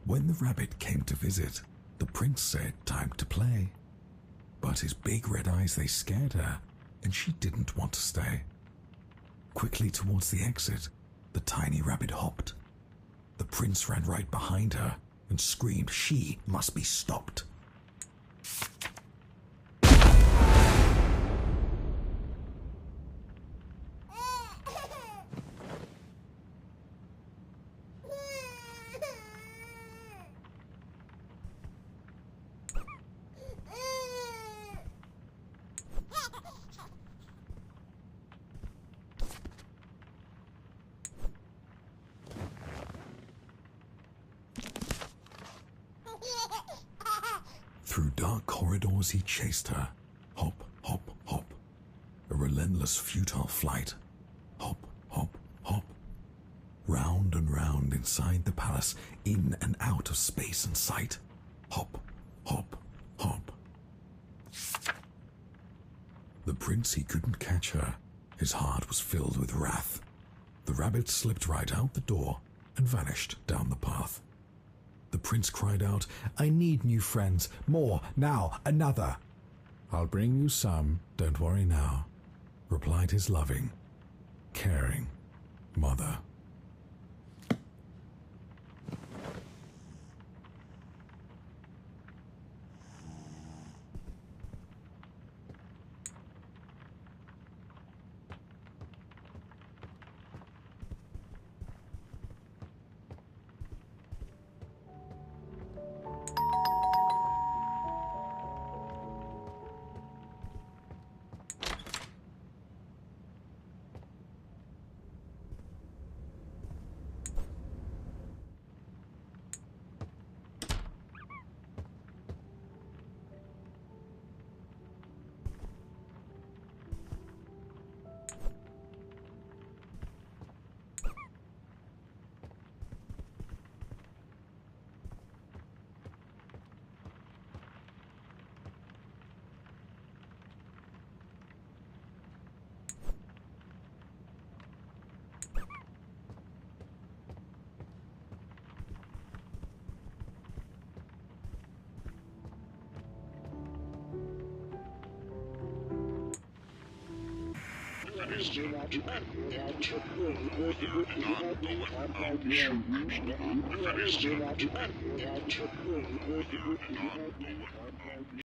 When the rabbit came to visit, the prince said time to play. But his big red eyes, they scared her, and she didn't want to stay. Quickly towards the exit, the tiny rabbit hopped. The prince ran right behind her and screamed she must be stopped. Through dark corridors he chased her. Hop, hop, hop. A relentless, futile flight. Hop, hop, hop. Round and round inside the palace, in and out of space and sight. Hop, hop, hop. The prince, he couldn't catch her. His heart was filled with wrath. The rabbit slipped right out the door and vanished down the path. The prince cried out, "I need new friends, more, now, another." "I'll bring you some, don't worry now," replied his loving, caring mother.